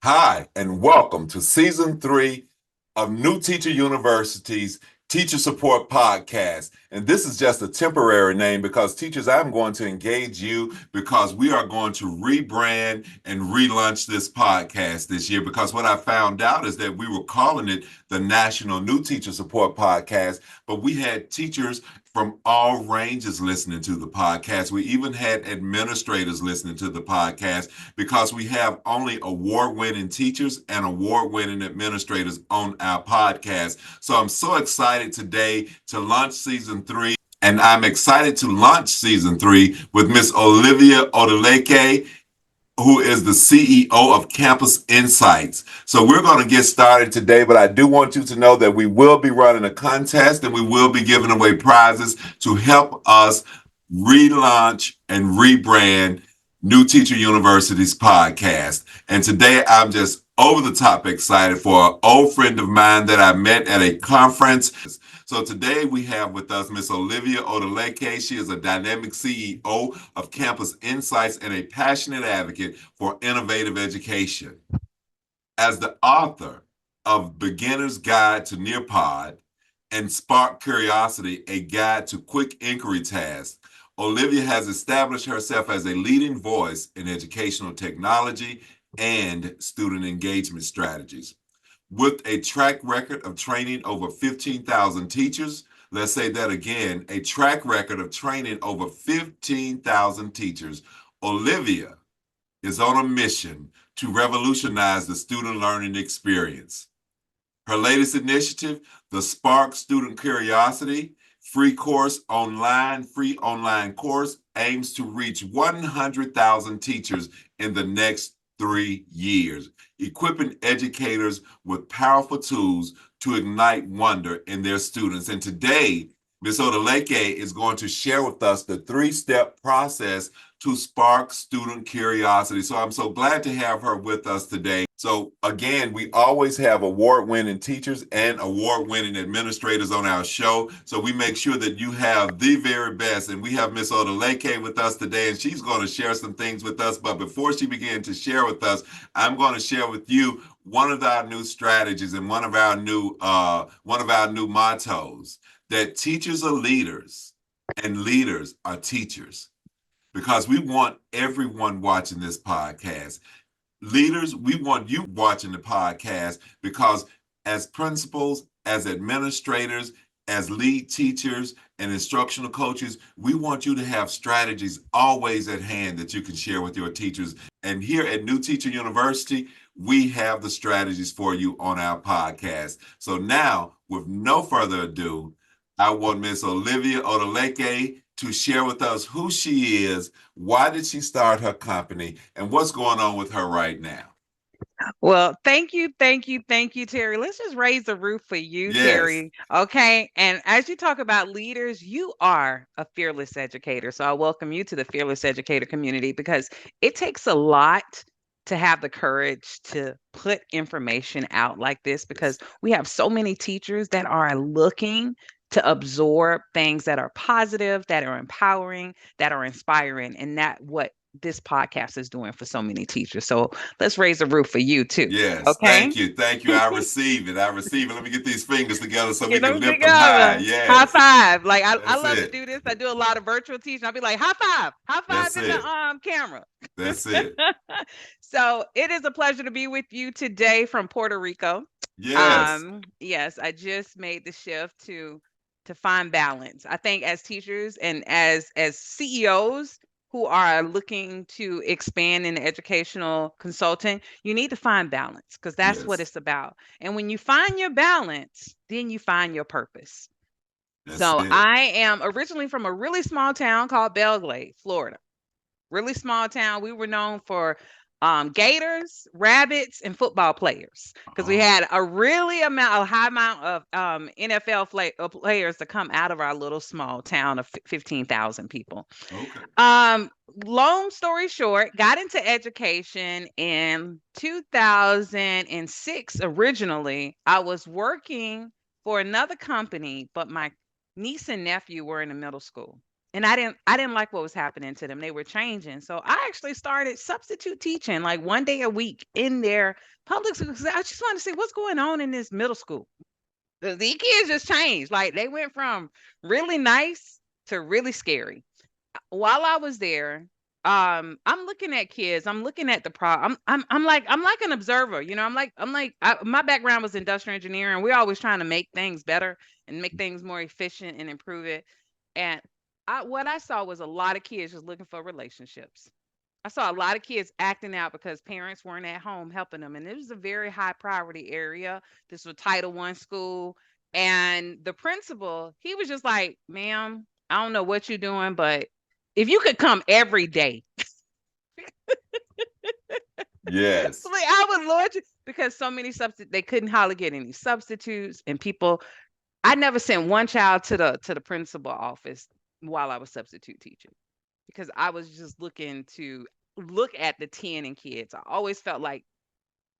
Hi, and welcome to season 3 of New Teacher University's Teacher Support Podcast. And this is just a temporary name because, teachers, I'm going to engage you because we are going to rebrand and relaunch this podcast this year. Because what I found out is that we were calling it the National New Teacher Support Podcast, but we had teachers from all ranges listening to the podcast. We even had administrators listening to the podcast because we have only award-winning teachers and award-winning administrators on our podcast. So I'm so excited today to launch season 3. And I'm excited to launch season 3 with Miss Olivia Odileke, who is the CEO of Campus Insights. So we're going to get started today, but I do want you to know that we will be running a contest and we will be giving away prizes to help us relaunch and rebrand New Teacher University's podcast. And today I'm just over the top excited for an old friend of mine that I met at a conference. So today we have with us Miss Olivia Odileke. She is a dynamic CEO of Campus Insights and a passionate advocate for innovative education. As the author of Beginner's Guide to Nearpod and Spark Curiosity, a guide to quick inquiry tasks, Olivia has established herself as a leading voice in educational technology and student engagement strategies. With a track record of training over 15,000 teachers, let's say that again, a track record of training over 15,000 teachers, Olivia is on a mission to revolutionize the student learning experience. Her latest initiative, the Spark Student Curiosity free online course, aims to reach 100,000 teachers in the next 3 years, equipping educators with powerful tools to ignite wonder in their students. And today, Ms. Odileke is going to share with us the 3-step process to spark student curiosity. So I'm so glad to have her with us today. So again, we always have award-winning teachers and award-winning administrators on our show. So we make sure that you have the very best. And we have Ms. Odileke with us today, and she's going to share some things with us. But before she begins to share with us, I'm going to share with you one of our new strategies and one of our new mottos, that teachers are leaders and leaders are teachers, because we want everyone watching this podcast. Leaders, we want you watching the podcast because as principals, as administrators, as lead teachers and instructional coaches, we want you to have strategies always at hand that you can share with your teachers. And here at New Teacher University, we have the strategies for you on our podcast. So now, with no further ado, I want Miss Olivia Odileke to share with us who she is, why did she start her company, and what's going on with her right now. Well, thank you, Terry. Let's just raise the roof for you, Yes, Terry. Okay. And as you talk about leaders, you are a fearless educator. So I welcome you to the fearless educator community because it takes a lot to have the courage to put information out like this because we have so many teachers that are looking to absorb things that are positive, that are empowering, that are inspiring, and that what this podcast is doing for so many teachers. So let's raise the roof for you too. yes. Okay. Thank you. I receive it. I receive it. Let me get these fingers together so we Get can them lift them high. together. High Yes, five. Like I that's love to it. do this. I do a lot of virtual teaching. I'll be like, high five, high five That's in the it. camera. That's it. So it is a pleasure to be with you today from Puerto Rico. Yes, Yes, I just made the shift to find balance. I think as teachers and as CEOs who are looking to expand in educational consulting, you need to find balance because that's what yes. it's about. And when you find your balance, then you find your purpose. That's So it. I am originally from a really small town called Belglade, Florida. Really small town. We were known for gators, rabbits, and football players because we Oh, had a high amount of NFL players to come out of our little small town of 15,000 people. okay. Um, Long story short, got into education in 2006. Originally, I was working for another company, but my niece and nephew were in the middle school. and I didn't like what was happening to them. They were changing. So I actually started substitute teaching like one day a week in their public school. 'Cause I just wanted to see what's going on in this middle school. These kids just changed. Like they went from really nice to really scary. While I was there, I'm looking at kids. I'm looking at the I'm like an observer. My background was industrial engineering. We're always trying to make things better and make things more efficient and improve it. And what I saw was a lot of kids just looking for relationships. I saw a lot of kids acting out because parents weren't at home helping them, and it was a very high priority area. This was Title I school, and the principal, he was just like, "Ma'am, I don't know what you're doing, but if you could come every day, Yes. like I would lord you," because so many substitutes, they couldn't hardly get any substitutes, and people. I never sent one child to the principal office while I was substitute teaching because I was just looking to look at the 10 in kids. I always felt like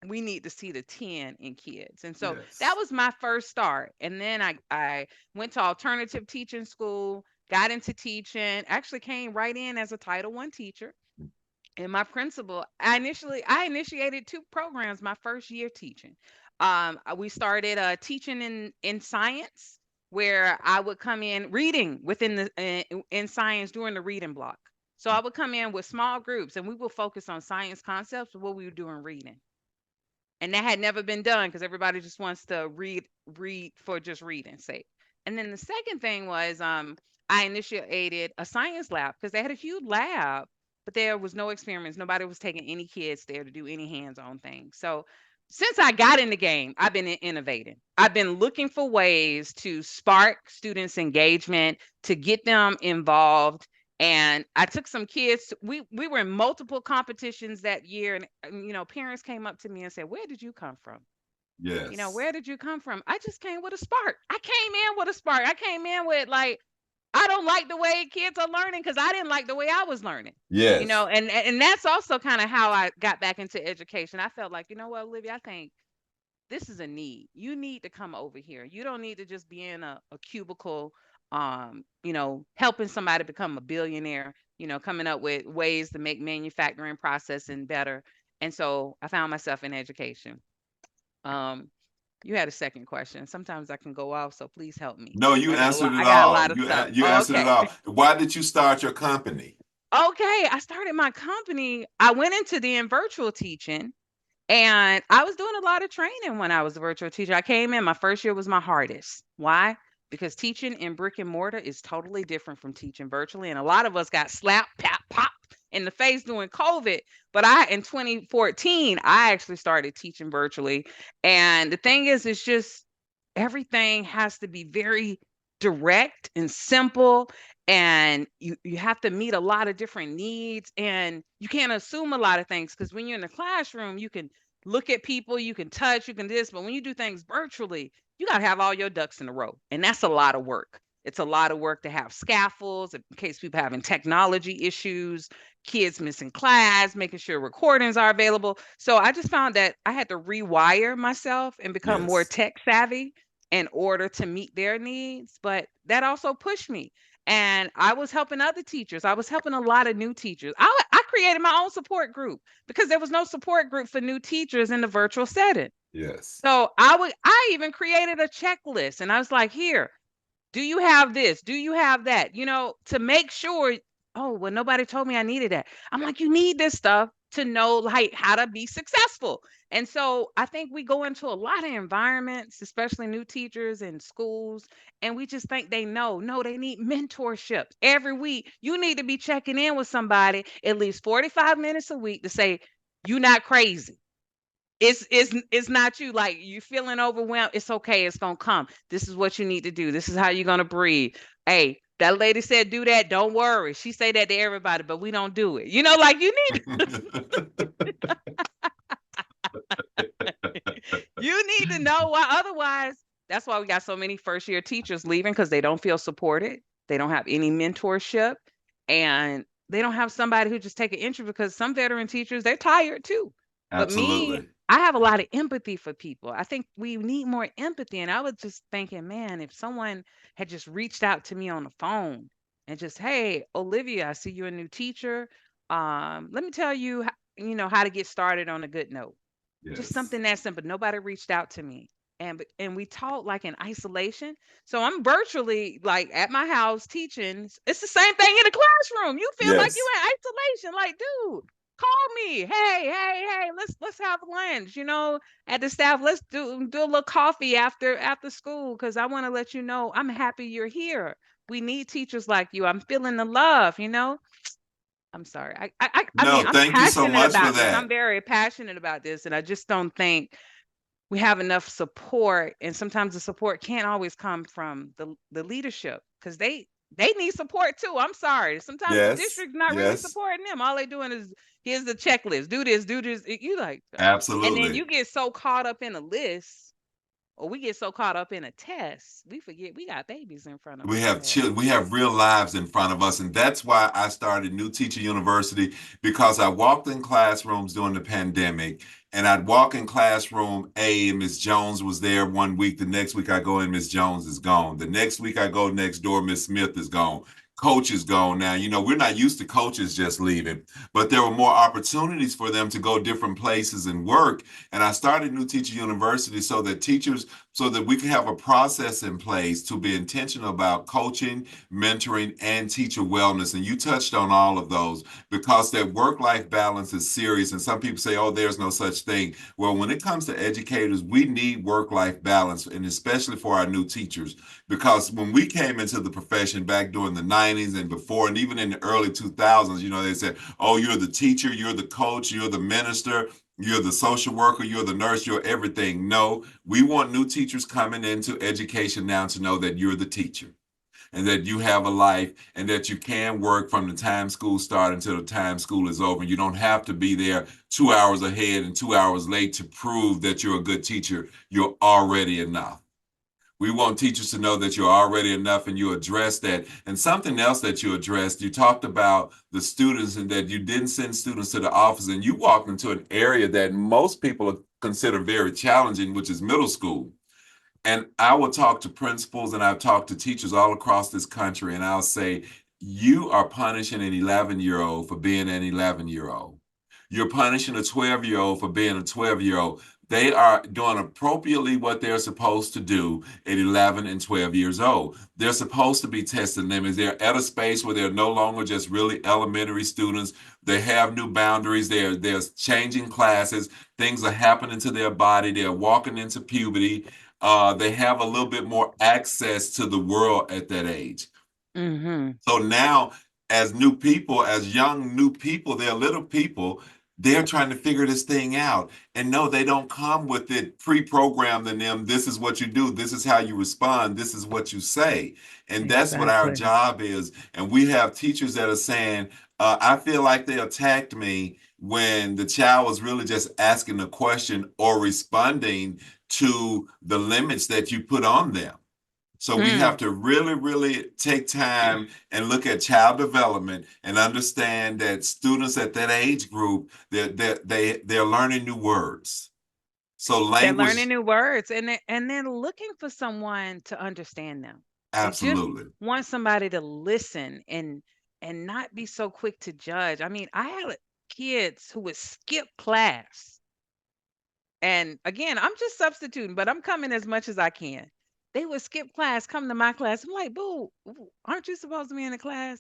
we need to see the 10 in kids. And so that Yes. was my first start. And then I went to alternative teaching school, got into teaching, actually came right in as a Title I teacher. And my principal, I initiated two programs my first year teaching. We started teaching in science, where I would come in reading within the in science during the reading block. So I would come in with small groups, and we would focus on science concepts while we were doing reading, and that had never been done because everybody just wants to read for just reading's sake. And then the second thing was I initiated a science lab because they had a huge lab, but there was no experiments. Nobody was taking any kids there to do any hands-on things. So since I got in the game, I've been innovating. I've been looking for ways to spark students' engagement, to get them involved. And I took some kids. We were in multiple competitions that year, and parents came up to me and said, "Where did you come from? Yes. Where did you come from?" I just came with a spark. I came in with a spark. I came in with like, I don't like the way kids are learning because I didn't like the way I was learning. Yes. And that's also kind of how I got back into education. I felt like, you know what, Olivia, I think this is a need. You need to come over here. You don't need to just be in a cubicle, helping somebody become a billionaire, coming up with ways to make manufacturing processing better. And so I found myself in education. Um, you had a second question. Sometimes I can go off, so please help me. No, you I got a lot. answered it I got a all. lot of stuff. You Oh, answered it okay. all. Why did you start your company? Okay. I started my company. I went into the in virtual teaching. And I was doing a lot of training when I was a virtual teacher. I came in, my first year was my hardest. Why? Because teaching in brick and mortar is totally different from teaching virtually. And a lot of us got slapped, pop, pop in the face during COVID. But in 2014, I actually started teaching virtually. And the thing is, it's just everything has to be very direct and simple, and you have to meet a lot of different needs, and you can't assume a lot of things because when you're in the classroom you can look at people, you can touch, you can this, but when you do things virtually, you got to have all your ducks in a row, and that's a lot of work. It's a lot of work to have scaffolds in case people having technology issues, kids missing class, making sure recordings are available. So I just found that I had to rewire myself and become more Yes. tech savvy in order to meet their needs. But that also pushed me. And I was helping other teachers. I was helping a lot of new teachers. I created my own support group because there was no support group for new teachers in the virtual setting. Yes. So I even created a checklist, and I was like, here, do you have this? Do you have that? To make sure. Oh, well, nobody told me I needed that. I'm like, you need this stuff to know like how to be successful. And so I think we go into a lot of environments, especially new teachers in schools, and we just think they know. No, they need mentorship. Every week, you need to be checking in with somebody at least 45 minutes a week to say, you're not crazy. It's not you, like you feeling overwhelmed. It's okay, it's gonna come. This is what you need to do. This is how you're gonna breathe. Hey, that lady said do that, don't worry. She say that to everybody, but we don't do it. Like you need you need to know why. Otherwise, that's why we got so many first year teachers leaving because they don't feel supported. They don't have any mentorship, and they don't have somebody who just take an interest because some veteran teachers, they're tired too. But me, Absolutely. I have a lot of empathy for people. I think we need more empathy. And I was just thinking, man, if someone had just reached out to me on the phone and just, hey, Olivia, I see you're a new teacher. Let me tell you, how to get started on a good note. Just Yes. something that simple. Nobody reached out to me. And we taught like in isolation. So I'm virtually like at my house teaching. It's the same thing in the classroom. You feel like you Yes. in isolation. Like, dude, call me. Hey, let's have lunch. At the staff, let's do a little coffee after school because I want to let you know I'm happy you're here. We need teachers like you. I'm feeling the love. I'm sorry. I mean, No, I'm thank you so passionate much for about this. I'm that. very passionate about this, and I just don't think we have enough support. And sometimes the support can't always come from the leadership because they need support too. I'm sorry. Sometimes the Yes. district's not really Yes. supporting them. All they doing is here's the checklist. Do this, do this. You like, and then Absolutely. you get so caught up in a list, or we get so caught up in a test, we forget we got babies in front of We us, have Ted. children, we have real lives in front of us. And that's why I started New Teacher University, because I walked in classrooms during the pandemic, and I'd walk in classroom A and Miss Jones was there one week. The next week I go in, Miss Jones is gone. The next week I go next door, Miss Smith is gone. Coach is gone now. We're not used to coaches just leaving, but there were more opportunities for them to go different places and work. And I started New Teacher University so that we can have a process in place to be intentional about coaching, mentoring, and teacher wellness. And you touched on all of those, because that work-life balance is serious. And some people say, oh, there's no such thing. Well, when it comes to educators, we need work-life balance, and especially for our new teachers, because when we came into the profession back during the 90s and before, and even in the early 2000s, they said, oh, you're the teacher, you're the coach, you're the minister, you're the social worker, you're the nurse, you're everything. No, we want new teachers coming into education now to know that you're the teacher, and that you have a life, and that you can work from the time school starts until the time school is over. You don't have to be there 2 hours ahead and 2 hours late to prove that you're a good teacher. You're already enough. We want teachers to know that you're already enough, and you address that. And something else that you addressed, you talked about the students, and that you didn't send students to the office, and you walked into an area that most people consider very challenging, which is middle school. And I will talk to principals, and I've talked to teachers all across this country, and I'll say, you are punishing an 11-year-old for being an 11-year-old. You're punishing a 12-year-old for being a 12-year-old. They are doing appropriately what they're supposed to do at 11 and 12 years old. They're supposed to be testing limits. They're at a space where they're no longer just really elementary students. They have new boundaries. They're changing classes. Things are happening to their body. They're walking into puberty. They have a little bit more access to the world at that age. Mm-hmm. So now, as new people, as young new people, they're little people, they're trying to figure this thing out. And no, they don't come with it pre-programmed in them. This is what you do. This is how you respond. This is what you say. And that's what our Exactly. job is. And we have teachers that are saying, I feel like they attacked me, when the child was really just asking a question or responding to the limits that you put on them. So we Hmm. have to really, really take time and look at child development, and understand that students at that age group, they're learning new words. So They're learning language, new words, and they're looking for someone to understand them. They just absolutely. want somebody to listen and not be so quick to judge. I mean, I had kids who would skip class. And again, I'm just substituting, but I'm coming as much as I can. They would skip class, come to my class. I'm like, boo, aren't you supposed to be in the class?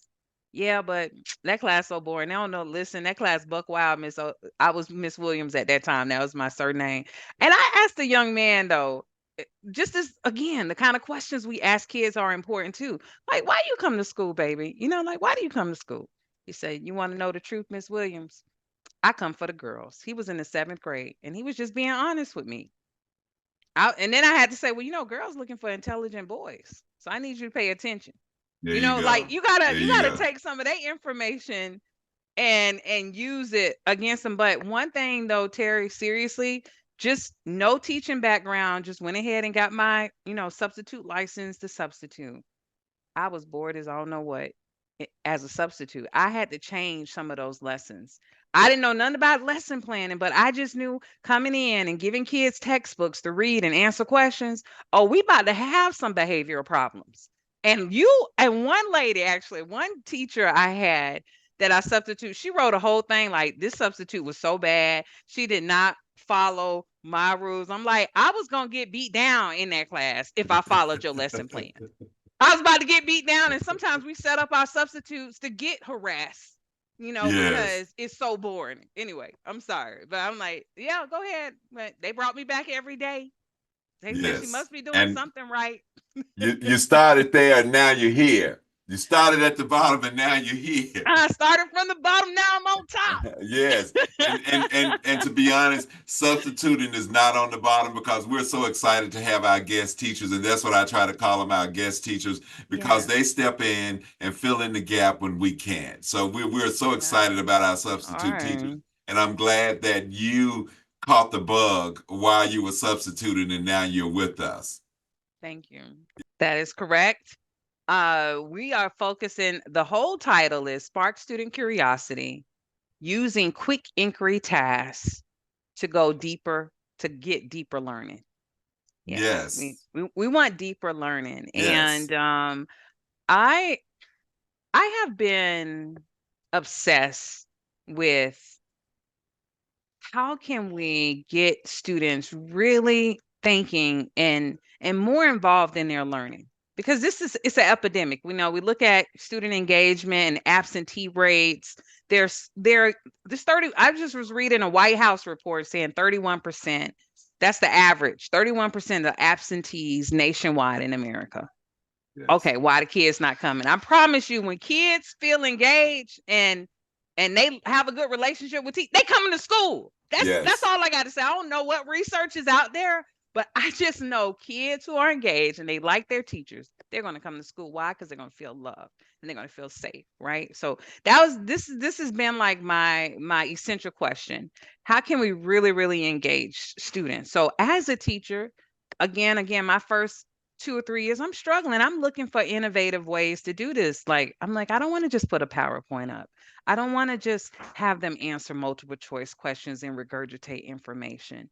Yeah, but that class so boring. They don't know. Listen, that class buck wild, I was Miss Williams at that time. That was my surname. And I asked the young man though, just as again, the kind of questions we ask kids are important too. Like, why you come to school, baby? Like, why do you come to school? He said, you want to know the truth, Miss Williams? I come for the girls. He was in the seventh grade, and he was just being honest with me. And then I had to say, well, girls looking for intelligent boys, so I need you to pay attention. There you Like go. you gotta There you you gotta go. take some of that information and use it against them. But one thing though, Terry, seriously, just no teaching background. Just went ahead and got my substitute license to substitute. I was bored as I don't know what as a substitute. I had to change some of those lessons. I didn't know nothing about lesson planning, but I just knew coming in and giving kids textbooks to read and answer questions. Oh, we about to have some behavioral problems. And one lady, actually, one teacher I had that I substitute, she wrote a whole thing like this substitute was so bad. She did not follow my rules. I'm like, I was gonna get beat down in that class if I followed your lesson plan. I was about to get beat down, and sometimes we set up our substitutes to get harassed, Yes. because it's so boring. Anyway, I'm sorry, but I'm like, yeah, go ahead. But they brought me back every day. They said she Yes. must be doing And something right. you started there and now you're here. You started at the bottom and now you're here. I started from the bottom, now I'm on top. Yes. And to be honest, substituting is not on the bottom because we're so excited to have our guest teachers. And that's what I try to call them, our guest teachers, because Yes. they step in and fill in the gap when we can. So we're so excited Yes. about our All substitute teachers. right. And I'm glad that you caught the bug while you were substituting and now you're with us. Thank you. That is correct. We are focusing, the whole title is Spark Student Curiosity, using quick inquiry tasks to go deeper, to get deeper learning. Yeah, Yes. we want deeper learning. Yes. And I I have been obsessed with how can we get students really thinking and more involved in their learning, because it's an epidemic. We know, we look at student engagement and absentee rates. There's 30. I just was reading a White House report saying 31%, that's the average, 31% of absentees nationwide in America. Yes. Okay, why the kids not coming? I promise you, when kids feel engaged and they have a good relationship with teachers, they coming to school. That's Yes. all I got to say. I don't know what research is out there, but I just know kids who are engaged and they like their teachers, they're going to come to school. Why? Because they're going to feel loved and they're going to feel safe, right? So that was this has been like my essential question. How can we really engage students? So as a teacher, again, my first 2 or 3 years, I'm struggling. I'm looking for innovative ways to do this. Like, I'm like, I don't want to just put a PowerPoint up. I don't want to just have them answer multiple choice questions and regurgitate information.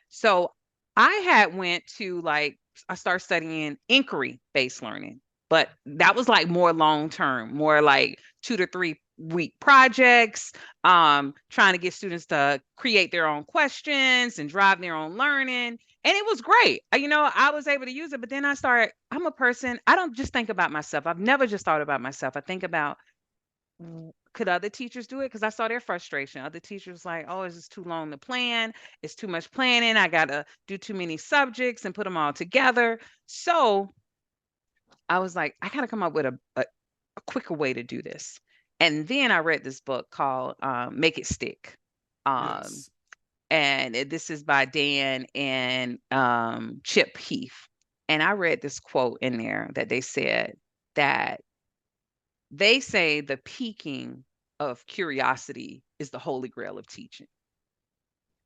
So I had went to like, I started studying inquiry based learning, but that was like more long term, more like 2 to 3 week projects, trying to get students to create their own questions and drive their own learning. And it was great. I was able to use it, but then I'm a person, I don't just think about myself. I've never just thought about myself. I think about, could other teachers do it? Because I saw their frustration. Other teachers like, oh, it's just too long to plan. It's too much planning. I got to do too many subjects and put them all together. So I was like, I got to come up with a quicker way to do this. And then I read this book called Make It Stick. Um, Yes. and this is by Dan and Chip Heath. And I read this quote in there that they said that they say the piquing of curiosity is the holy grail of teaching.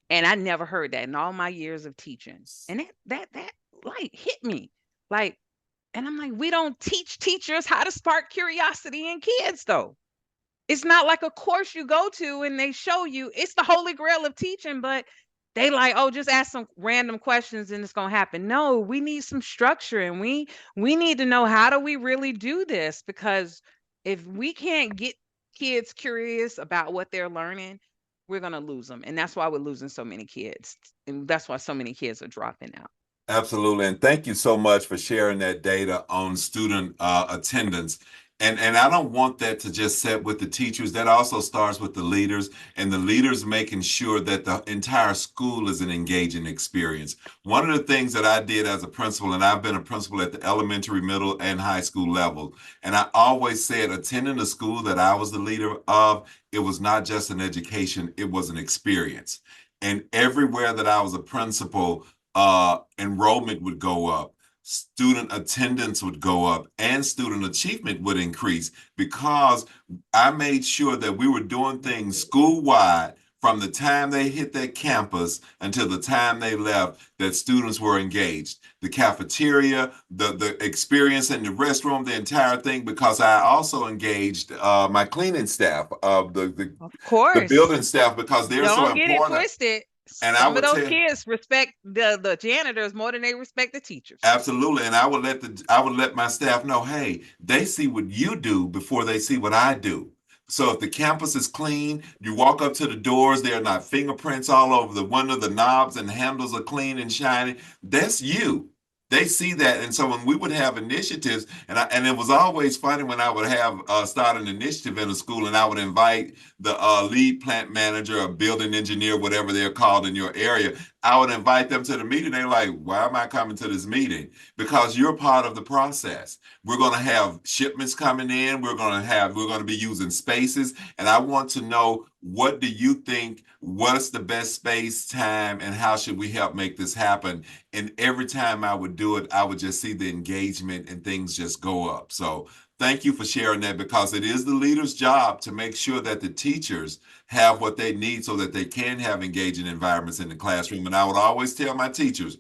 And I never heard that in all my years of teaching. And that like hit me. Like, and I'm like, we don't teach teachers how to spark curiosity in kids though. It's not like a course you go to and they show you. It's the holy grail of teaching, but they like, oh, just ask some random questions and it's gonna happen. No, we need some structure, and we need to know, how do we really do this? Because if we can't get kids curious about what they're learning, we're gonna lose them. And that's why we're losing so many kids. And that's why so many kids are dropping out. Absolutely. And thank you so much for sharing that data on student attendance. And I don't want that to just set with the teachers. That also starts with the leaders, and the leaders making sure that the entire school is an engaging experience. One of the things that I did as a principal, and I've been a principal at the elementary, middle, and high school level, and I always said attending the school that I was the leader of, it was not just an education, it was an experience. And everywhere that I was a principal, enrollment would go up, student attendance would go up, and student achievement would increase because I made sure that we were doing things school wide from the time they hit that campus until the time they left, that students were engaged. The cafeteria, the experience in the restroom, the entire thing, because I also engaged my cleaning staff, Of the course. building staff, because they're so Don't get it important. twisted. And I Some of would those tell kids respect the janitors more than they respect the teachers. absolutely, and I would let my staff know, hey, they see what you do before they see what I do. So if the campus is clean, you walk up to the doors, there are not fingerprints all over the window, the knobs and handles are clean and shiny. That's you. They see that, and so when we would have initiatives, and it was always funny when I would have start an initiative in a school, and I would invite the lead plant manager or building engineer, whatever they're called in your area. I would invite them to the meeting. They're like, why am I coming to this meeting? Because you're part of the process. We're going to have shipments coming in. We're going to be using spaces. And I want to know, what do you think? What's the best space, time, and how should we help make this happen? And every time I would do it, I would just see the engagement and things just go up. So thank you for sharing that, because it is the leader's job to make sure that the teachers have what they need so that they can have engaging environments in the classroom. And I would always tell my teachers,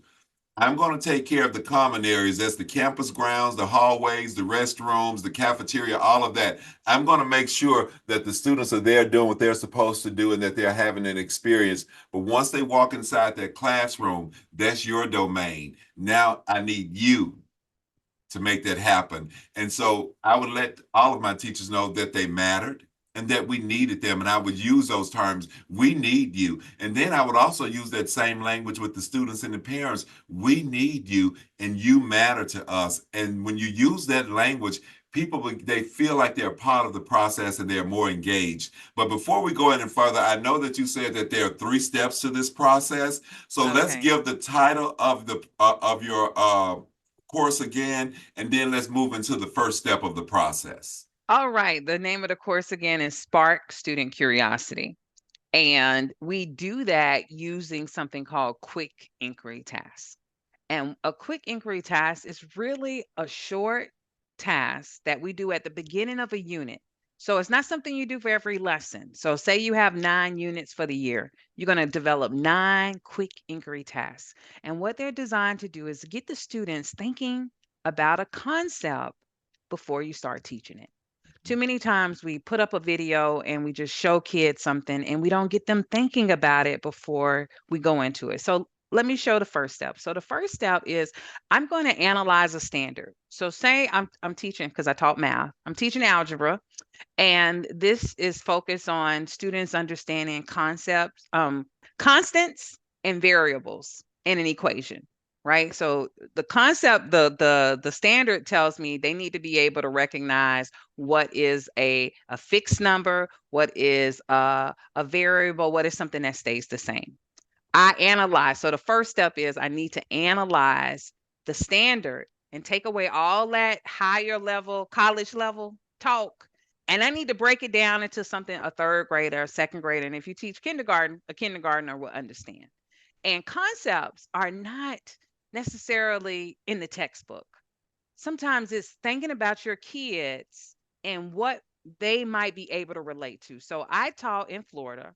I'm going to take care of the common areas. That's the campus grounds, the hallways, the restrooms, the cafeteria, all of that. I'm going to make sure that the students are there doing what they're supposed to do and that they're having an experience. But once they walk inside that classroom, that's your domain. Now I need you to make that happen. And so I would let all of my teachers know that they mattered and that we needed them. And I would use those terms, we need you. And then I would also use that same language with the students and the parents. We need you and you matter to us. And when you use that language, people, they feel like they're part of the process and they're more engaged. But before we go any further, I know that you said that there are 3 steps to this process. So let's Okay. give the title of the of your course again, and then let's move into the first step of the process. All right. The name of the course again is Spark Student Curiosity. And we do that using something called quick inquiry tasks. And a quick inquiry task is really a short task that we do at the beginning of a unit. So it's not something you do for every lesson. So, say you have 9 units for the year, you're going to develop 9 quick inquiry tasks. And what they're designed to do is get the students thinking about a concept before you start teaching it. Too many times we put up a video and we just show kids something and we don't get them thinking about it before we go into it. So let me show the first step. So the first step is I'm going to analyze a standard. So say I'm teaching, because I taught math. I'm teaching algebra, and this is focused on students understanding concepts, constants and variables in an equation, right? So the concept, the standard tells me they need to be able to recognize what is a fixed number, what is a variable, what is something that stays the same. I analyze. So the first step is I need to analyze the standard and take away all that higher level, college level talk. And I need to break it down into something a third grader, a second grader. And if you teach kindergarten, a kindergartner will understand. And concepts are not necessarily in the textbook. Sometimes it's thinking about your kids and what they might be able to relate to. So I taught in Florida.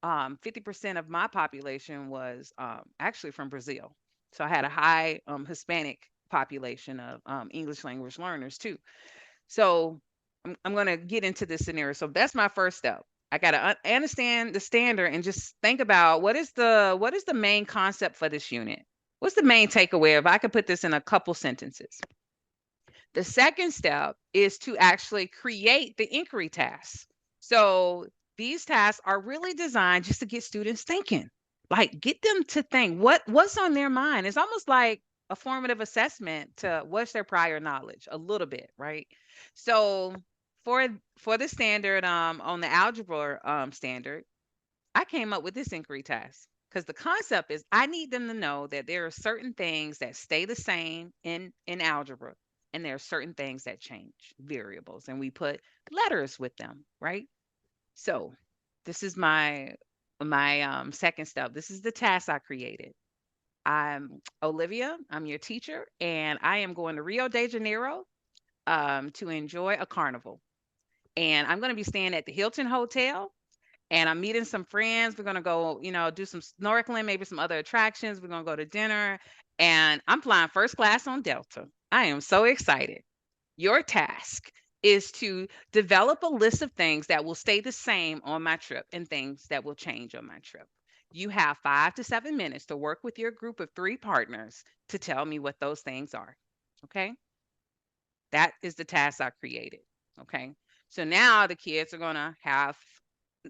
50% of my population was actually from Brazil. So I had a high Hispanic population of English language learners too. So I'm going to get into this scenario. So that's my first step. I got to understand the standard and just think about what is the main concept for this unit. What's the main takeaway? If I could put this in a couple sentences. The second step is to actually create the inquiry tasks. So these tasks are really designed just to get students thinking. Like, get them to think what's on their mind. It's almost like a formative assessment to what's their prior knowledge, a little bit, right? So for for the standard on the algebra standard, I came up with this inquiry task because the concept is I need them to know that there are certain things that stay the same in algebra, and there are certain things that change, variables, and we put letters with them, right? So this is my second step. This is the task I created. I'm Olivia. I'm your teacher, and I am going to Rio de Janeiro to enjoy a carnival. And I'm going to be staying at the Hilton Hotel, and I'm meeting some friends. We're gonna go, do some snorkeling, maybe some other attractions. We're gonna go to dinner, and I'm flying first class on Delta. I am so excited. Your task is to develop a list of things that will stay the same on my trip and things that will change on my trip. You have 5 to 7 minutes to work with your group of 3 partners to tell me what those things are. Okay. That is the task I created. Okay. So now the kids are going to have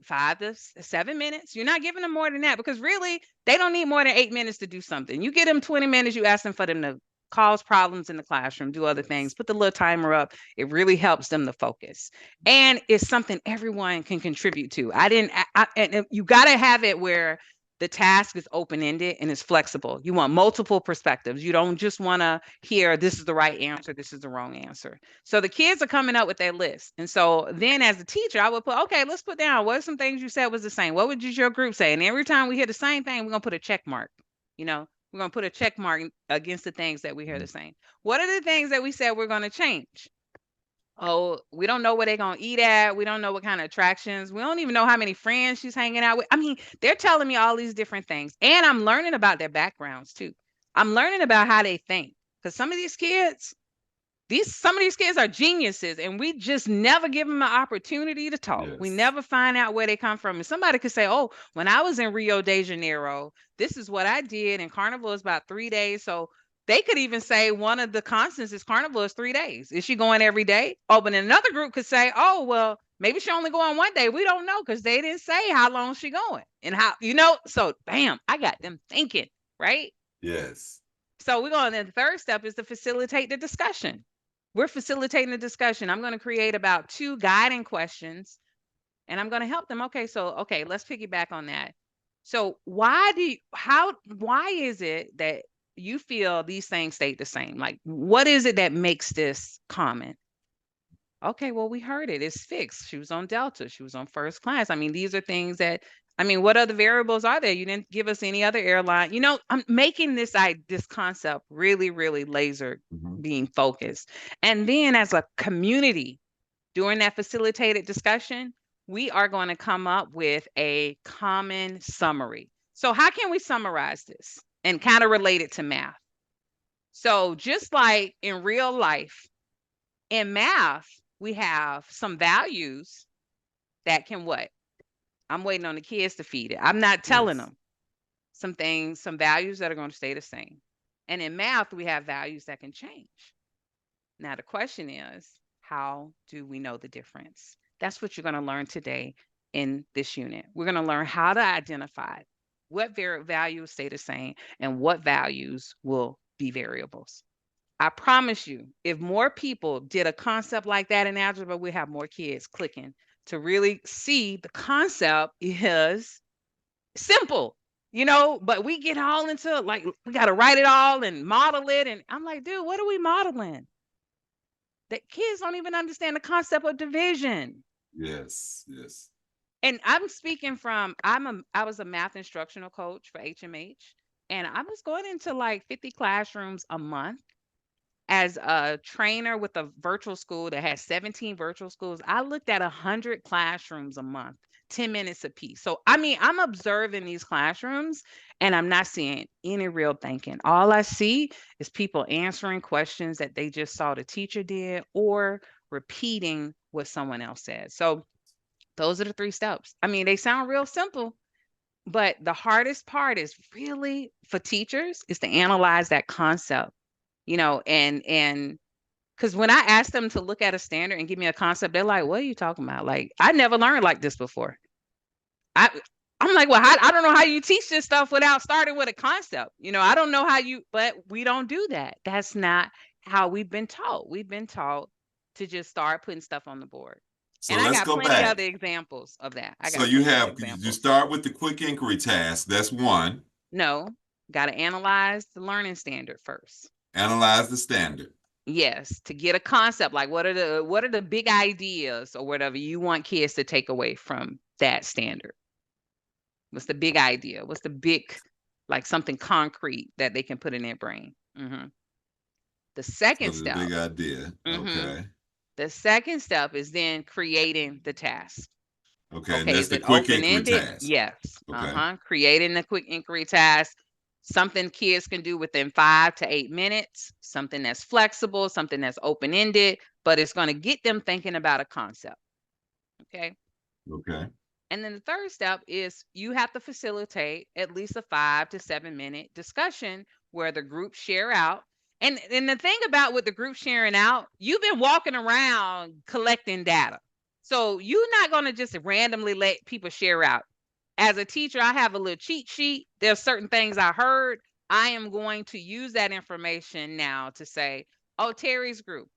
5 to 7 minutes. You're not giving them more than that because really they don't need more than 8 minutes to do something. You get them 20 minutes, you ask them for them to cause problems in the classroom, do other things, Yes. put the little timer up. It really helps them to focus. And it's something everyone can contribute to. I didn't, and you got to have it where the task is open ended and it's flexible. You want multiple perspectives. You don't just want to hear this is the right answer, this is the wrong answer. So the kids are coming up with their list. And so then as a teacher, I would put, okay, let's put down what are some things you said was the same. What would your group say? And every time we hear the same thing, we're going to put a check mark. You know, we're going to put a check mark against the things that we hear the same. What are the things that we said we're going to change? Oh, we don't know where they're gonna eat at. We don't know what kind of attractions. We don't even know how many friends she's hanging out with. I mean, they're telling me all these different things. And I'm learning about their backgrounds too. I'm learning about how they think. Because some of these kids are geniuses, and we just never give them an opportunity to talk. We Yes. never find out where they come from. And somebody could say, "Oh, when I was in Rio de Janeiro, this is what I did, and Carnival is about 3 days." So they could even say one of the constants is Carnival is 3 days. Is she going every day? Oh, but another group could say, "Oh, well, maybe she only going one day." We don't know because they didn't say how long she going and how So, bam, I got them thinking, right? Yes. So we're going to the third step is to facilitate the discussion. We're facilitating the discussion. I'm going to create about 2 guiding questions and I'm going to help them. Okay, let's piggyback on that. So why is it that you feel these things stay the same? Like, what is it that makes this common? Okay, well, we heard it. It's fixed. She was on Delta. She was on first class. I mean, these are things that, I mean, what other variables are there? You didn't give us any other airline. I'm making this concept really, really laser Hmm. being focused. And then as a community, during that facilitated discussion, we are going to come up with a common summary. So how can we summarize this and kind of relate it to math? So just like in real life, in math, we have some values that can what? I'm waiting on the kids to feed it. I'm not telling Yes. them some things, some values that are going to stay the same. And in math, we have values that can change. Now, the question is, how do we know the difference? That's what you're going to learn today in this unit. We're going to learn how to identify what values stay the same and what values will be variables. I promise you, if more people did a concept like that in algebra, we have more kids clicking to really see the concept is simple, but we get all into like we got to write it all and model it. And I'm like, dude, what are we modeling? That kids don't even understand the concept of division. Yes. Yes. And I'm speaking from I was a math instructional coach for HMH, and I was going into like 50 classrooms a month as a trainer with a virtual school that has 17 virtual schools. I looked at 100 classrooms a month, 10 minutes a piece. So, I mean, I'm observing these classrooms and I'm not seeing any real thinking. All I see is people answering questions that they just saw the teacher did or repeating what someone else said. So, those are the 3 steps. I mean, they sound real simple, but the hardest part is really for teachers is to analyze that concept, and because when I ask them to look at a standard and give me a concept, they're like, "What are you talking about? Like, I never learned like this before." I I'm like, "Well, I don't know how you teach this stuff without starting with a concept. I don't know how you, but we don't do that. That's not how we've been taught. We've been taught to just start putting stuff on the board." So And I let's got go plenty back. other examples of that. I So got you plenty other have you examples. start with the quick inquiry task. That's one. No, got to analyze the learning standard first. Analyze the standard. Yes, to get a concept like what are the big ideas or whatever you want kids to take away from that standard. What's the big idea? What's the big like something concrete that they can put in their brain? The So second the step. big idea. hmm Okay. The second step is then creating the task. Okay. And Okay, that's is the it quick open inquiry ended? task. Yes. Okay. Creating the quick inquiry task, something kids can do within 5 to 8 minutes, something that's flexible, something that's open ended, but it's going to get them thinking about a concept. Okay. Okay. And then the third step is you have to facilitate at least a 5 to 7 minute discussion where the group share out. And the thing about with the group sharing out, you've been walking around collecting data. So you're not going to just randomly let people share out. As a teacher, I have a little cheat sheet. There's certain things I heard. I am going to use that information now to say, oh, Terry's group,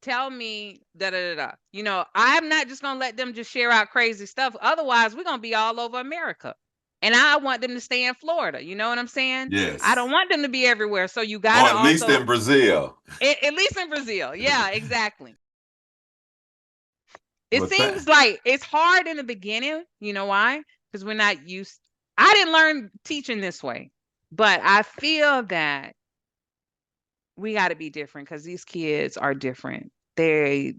tell me da da da da. I'm not just gonna let them just share out crazy stuff. Otherwise, we're gonna be all over America. And I want them to stay in Florida. You know what I'm saying? I don't Yes. want them to be everywhere. So you Or gotta at least also in Brazil. at least in Brazil. Yeah, exactly. It But seems that, like it's hard in the beginning. You know why? Because we're not used. I didn't learn teaching this way, but I feel that we got to be different because these kids are different. They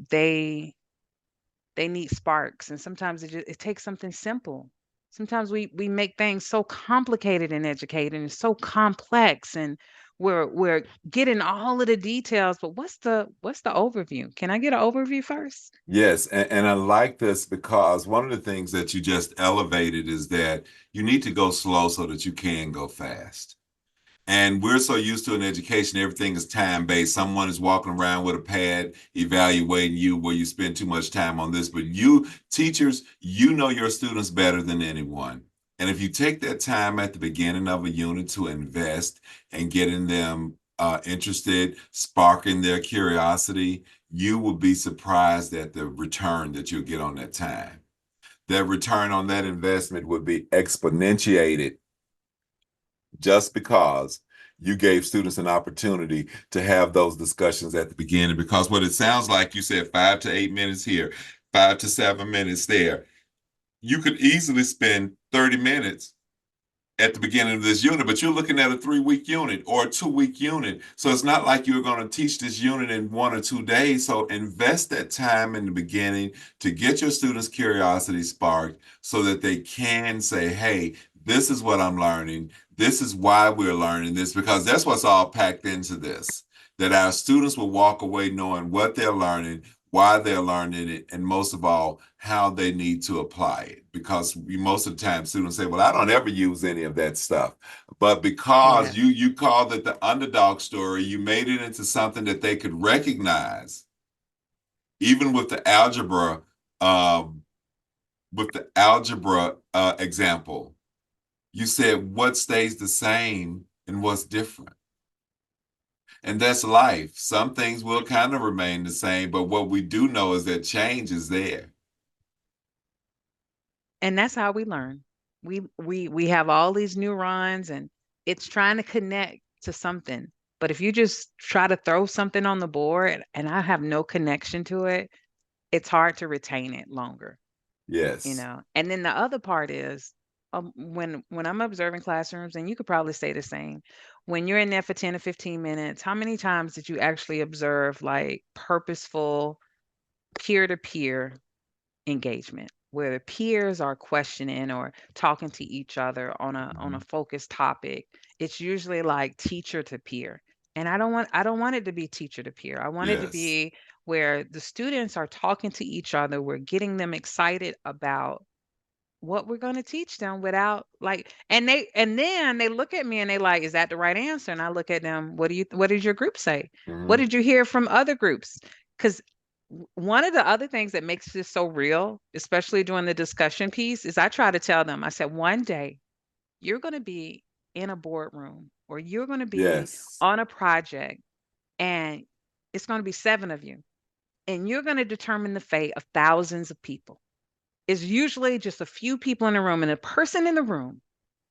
need sparks, and sometimes it takes something simple. Sometimes we make things so complicated in educating and so complex, and we're getting all of the details. But what's the overview? Can I get an overview first? yes, and I like this because one of the things that you just elevated is that you need to go slow so that you can go fast. And we're so used to in education, everything is time based. Someone is walking around with a pad evaluating you where you spend too much time on this. But you, teachers, you know your students better than anyone. And if you take that time at the beginning of a unit to invest and getting them interested, sparking their curiosity, you will be surprised at the return that you'll get on that time. That return on that investment would be exponentiated just because you gave students an opportunity to have those discussions at the beginning. Because what it sounds like, you said 5 to 8 minutes here, 5 to 7 minutes there. You could easily spend 30 minutes at the beginning of this unit, but you're looking at a 3 week unit or a 2 week unit. So it's not like you're going to teach this unit in 1 or 2 days. So invest that time in the beginning to get your students' curiosity sparked so that they can say, hey, this is what I'm learning. This is why we're learning this, because that's what's all packed into this. That our students will walk away knowing what they're learning, why they're learning it, and most of all, how they need to apply it. Because most of the time, students say, "Well, I don't ever use any of that stuff," but because Yes. you called it the underdog story, you made it into something that they could recognize, even um, with the algebra example. You said what stays the same and what's different. And that's life. Some things will kind of remain the same, but what we do know is that change is there. And that's how we learn. We have all these neurons, and it's trying to connect to something. But if you just try to throw something on the board and I have no connection to it, it's hard to retain it longer. Yes. And then the other part is, when I'm observing classrooms, and you could probably say the same, when you're in there for 10 to 15 minutes, how many times did you actually observe like purposeful peer to peer engagement where the peers are questioning or talking to each other on a Mhm. focused topic? It's usually like teacher to peer. And I don't want it to be teacher to peer. I want it to Yes. be where the students are talking to each other. We're getting them excited about what we're going to teach them without like, and then they look at me and they like, is that the right answer? And I look at them, what did your group say? What Mhm. did you hear from other groups? Because one of the other things that makes this so real, especially during the discussion piece, is I try to tell them, I said, one day you're going to be in a boardroom or you're going to be Yes. on a project, and it's going to be seven of you, and you're going to determine the fate of thousands of people. It's usually just a few people in the room, and a person in the room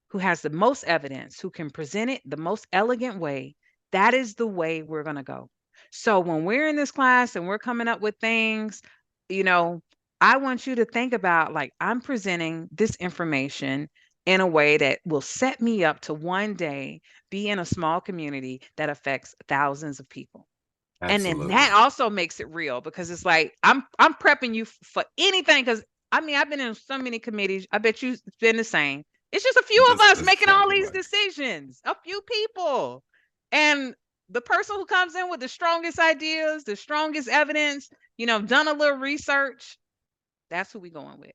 who has the most evidence, who can present it the most elegant way, that is the way we're going to go. So when we're in this class and we're coming up with things, you know, I want you to think about like, I'm presenting this information in a way that will set me up to one day be in a small community that affects thousands of people. And then that Absolutely. also makes it real because it's like I'm prepping you for anything. Because I mean, I've been in so many committees. I bet you've been the same. It's just a few of us That's making all exactly these right. decisions. A few people, and the person who comes in with the strongest ideas, the strongest evidence, done a little research. That's who we going with.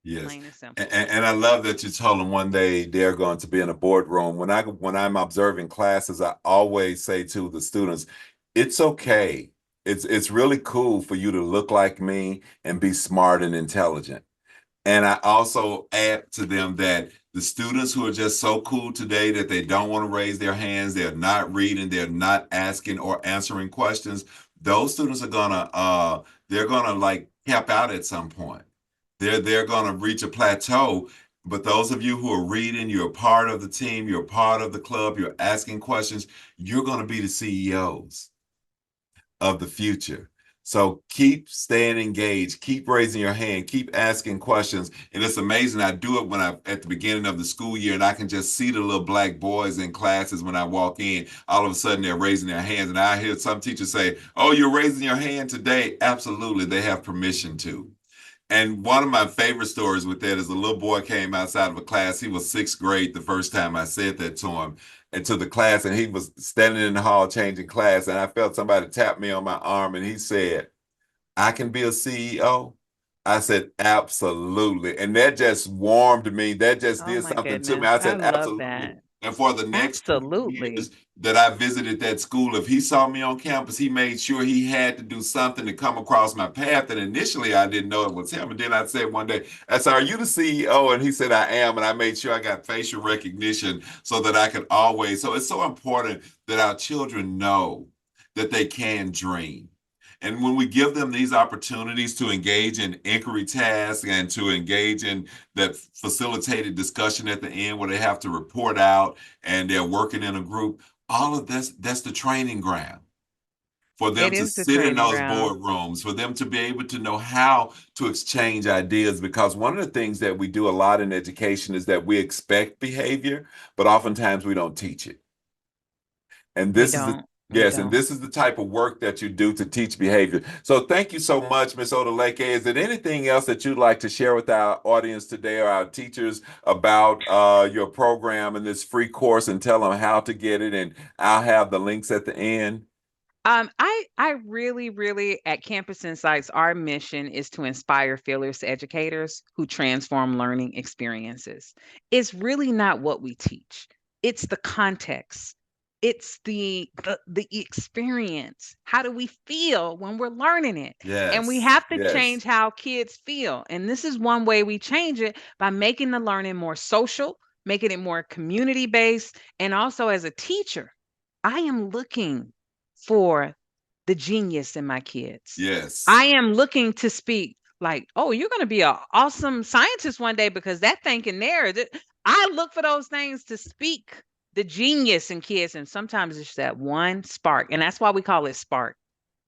Yes. Plain and And, simple. and I love that you told them one day they're going to be in a boardroom. When I'm observing classes, I always say to the students, it's okay. It's really cool for you to look like me and be smart and intelligent. And I also add to them that the students who are just so cool today that they don't want to raise their hands, they're not reading, they're not asking or answering questions, those students are they're gonna like cap out at some point. They're gonna reach a plateau. But those of you who are reading, you're part of the team, you're part of the club, you're asking questions, you're gonna be the CEOs of the future. So keep staying engaged, keep raising your hand, keep asking questions. And it's amazing. I do it when I at the beginning of the school year, and I can just see the little black boys in classes when I walk in. All of a sudden they're raising their hands. And I hear some teachers say, "Oh, you're raising your hand today." Absolutely, they have permission to. And one of my favorite stories with that is a little boy came outside of a class. He was sixth grade the first time I said that to him and to the class, and he was standing in the hall changing class. And I felt somebody tap me on my arm, and he said, I can be a CEO? I said, absolutely. And that just warmed me. That just Oh did my something to me. goodness. I I said, love absolutely. that. And for the next 20 Absolutely. years that I visited that school, if he saw me on campus, he made sure he had to do something to come across my path. And initially, I didn't know it was him. And then I said one day, I said, are you the CEO? And he said, I am. And I made sure I got facial recognition so that I could always. So it's so important that our children know that they can dream. And when we give them these opportunities to engage in inquiry tasks and to engage in that facilitated discussion at the end where they have to report out and they're working in a group, all of that's the training ground for them It to is the sit in training those ground. boardrooms, for them to be able to know how to exchange ideas. Because one of the things that we do a lot in education is that we expect behavior, but oftentimes we don't teach it. And We this is the don't. We yes, and don't. this is the type of work that you do to teach behavior. So thank you so much, Ms. Odileke. Is there anything else that you'd like to share with our audience today or our teachers about your program and this free course and tell them how to get it? And I'll have the links at the end. I really, really at Campus Insights, our mission is to inspire fearless educators who transform learning experiences. It's really not what we teach. It's the context. It's the experience. How do we feel when we're learning it? And we Yes, have to yes, change how kids feel. And this is one way we change it by making the learning more social, making it more community based, and also as a teacher, I am looking for the genius in my kids. yes, I am looking to speak like, oh, you're going to be an awesome scientist one day because that thinking there. I look for those things to speak the genius in kids, and sometimes it's that one spark, and that's why we call it spark.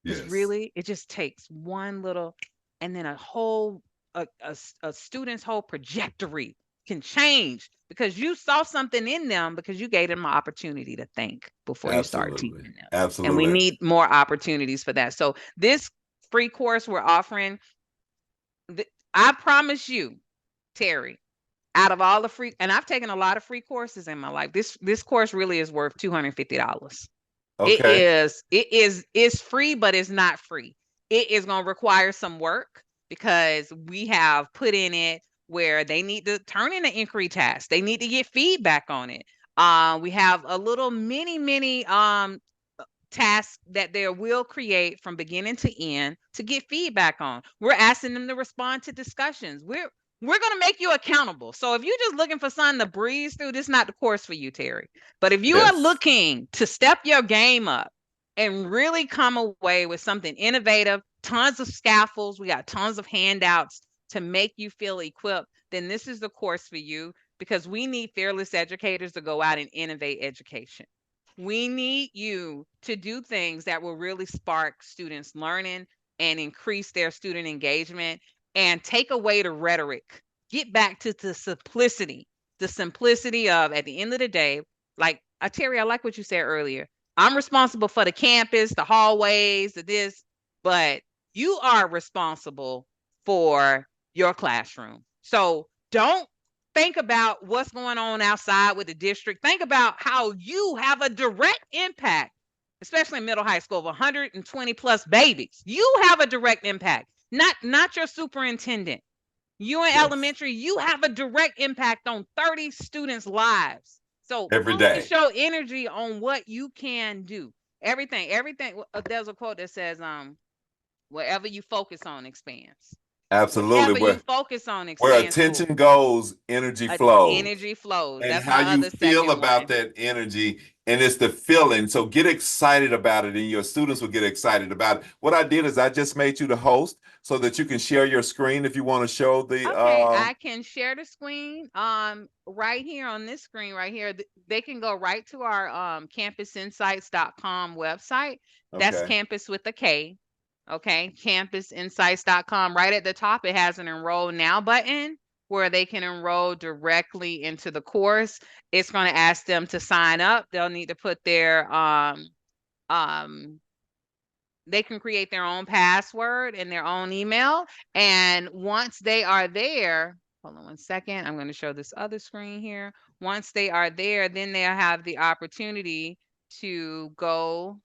Because yes, really, it just takes one little, and then a whole a student's whole trajectory can change because you saw something in them because you gave them an opportunity to think before you start absolutely, teaching them. And we absolutely. need more opportunities for that. So this free course we're offering, I promise you, Terry, out of all the free, and I've taken a lot of free courses in my life. This course really is worth $250. Okay. It's free, but it's not free. It is going to require some work because we have put in it where they need to turn in an inquiry task. They need to get feedback on it. We have a little mini tasks that they will create from beginning to end to get feedback on. We're asking them to respond to discussions. We're going to make you accountable. So if you're just looking for something to breeze through, this is not the course for you, Terry. But if you are Yes, looking to step your game up and really come away with something innovative, tons of scaffolds, we got tons of handouts to make you feel equipped, then this is the course for you because we need fearless educators to go out and innovate education. We need you to do things that will really spark students' learning and increase their student engagement and take away the rhetoric. Get back to the simplicity of at the end of the day, like Terry, I like what you said earlier. I'm responsible for the campus, the hallways, the this, but you are responsible for your classroom. So don't think about what's going on outside with the district. Think about how you have a direct impact, especially in middle high school of 120 plus babies. You have a direct impact, not your superintendent. You in Yes. elementary, you have a direct impact on 30 students' lives. So Every focus day. your energy on what you can do. Everything. There's a quote that says, wherever you focus on expands. Absolutely. Whatever you focus on Where expands. So attention goes, energy flows. energy flows. And That's how my you other feel second about one. that energy, and it's the feeling. So get excited about it, and your students will get excited about it. What I did is I just made you the host so that you can share your screen if you want to show the Okay, I can share the screen right here on this screen right here. They can go right to our campusinsights.com website. That's okay. campus with a K. Okay, campusinsights.com. Right at the top, it has an enroll now button where they can enroll directly into the course. It's going to ask them to sign up. They'll need to put their um they can create their own password and their own email. And once they are there, hold on one second. I'm going to show this other screen here. Once they are there, then they'll have the opportunity to go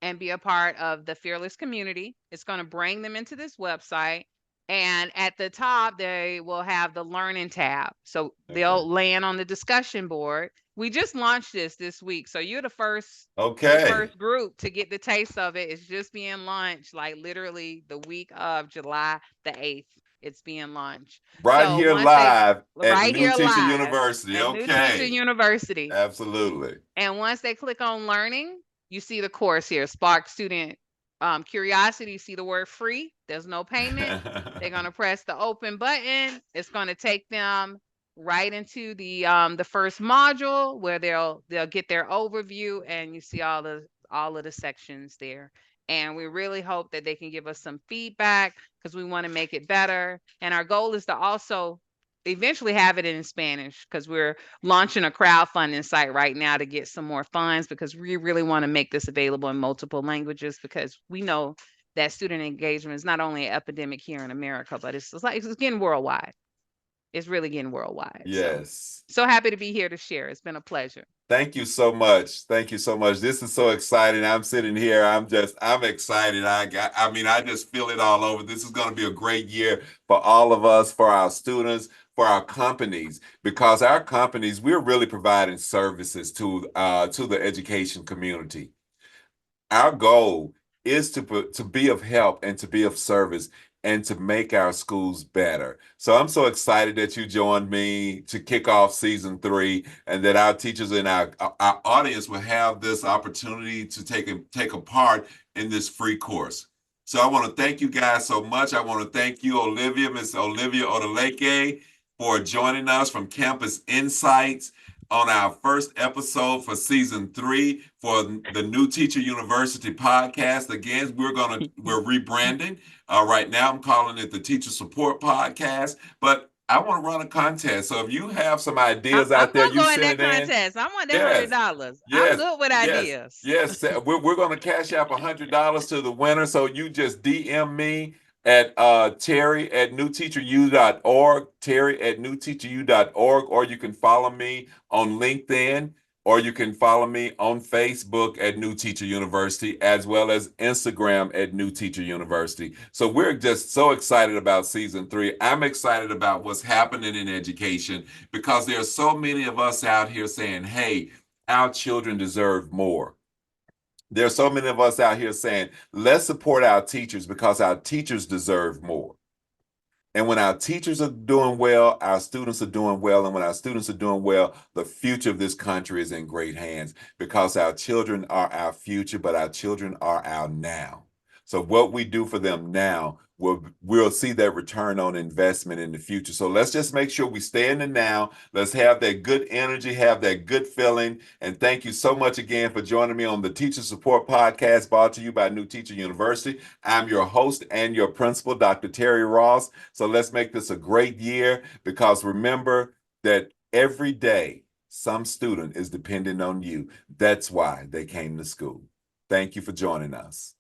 and be a part of the Fearless community. It's going to bring them into this website. And at the top, they will have the learning tab. So Okay. they'll land on the discussion board. We just launched this week. So you're the Okay. first group to get the taste of it. It's just being launched, like literally the week of July the 8th. It's being launched. Right So here once they live at right New here Teacher live University. at New Teacher Okay. University. Absolutely. And once they click on learning, you see the course here, Spark Student Curiosity. You see the word free. There's no payment. They're gonna press the open button. It's gonna take them right into the first module where they'll get their overview, and you see all of the sections there. And we really hope that they can give us some feedback because we want to make it better. And our goal is to also eventually have it in Spanish because we're launching a crowdfunding site right now to get some more funds because we really want to make this available in multiple languages because we know that student engagement is not only an epidemic here in America, but it's getting worldwide. It's really getting worldwide. Yes. So happy to be here to share. It's been a pleasure. Thank you so much. Thank you so much. This is so exciting. I'm sitting here. I'm excited. I just feel it all over. This is going to be a great year for all of us, for our students, for our companies, because our companies, we're really providing services to the education community. Our goal is to be of help and to be of service and to make our schools better. So I'm so excited that you joined me to kick off season 3, and that our teachers and our audience will have this opportunity to take a part in this free course. So I want to thank you guys so much. I want to thank you, Miss Olivia Odileke, for joining us from Campus Insights on our first episode for season 3 for the New Teacher University podcast. Again, we're rebranding. Right now, I'm calling it the Teacher Support Podcast, but I want to run a contest. So if you have some ideas I'm out there, gonna you go in send that it in. contest. I want that Yes, $100. I'm yes, good with yes, ideas. yes. We're going to cash out $100 to the winner. So you just DM me at Terry at newteacheru.org, Terry at newteacheru.org, or you can follow me on LinkedIn, or you can follow me on Facebook at New Teacher University, as well as Instagram at New Teacher University. So we're just so excited about season 3. I'm excited about what's happening in education because there are so many of us out here saying, hey, our children deserve more. There are so many of us out here saying, let's support our teachers because our teachers deserve more. And when our teachers are doing well, our students are doing well. And when our students are doing well, the future of this country is in great hands because our children are our future, but our children are our now. So what we do for them now, we'll see that return on investment in the future. So let's just make sure we stay in the now. Let's have that good energy, have that good feeling. And thank you so much again for joining me on the Teacher Support Podcast brought to you by New Teacher University. I'm your host and your principal, Dr. Terry Ross. So let's make this a great year because remember that every day some student is dependent on you. That's why they came to school. Thank you for joining us.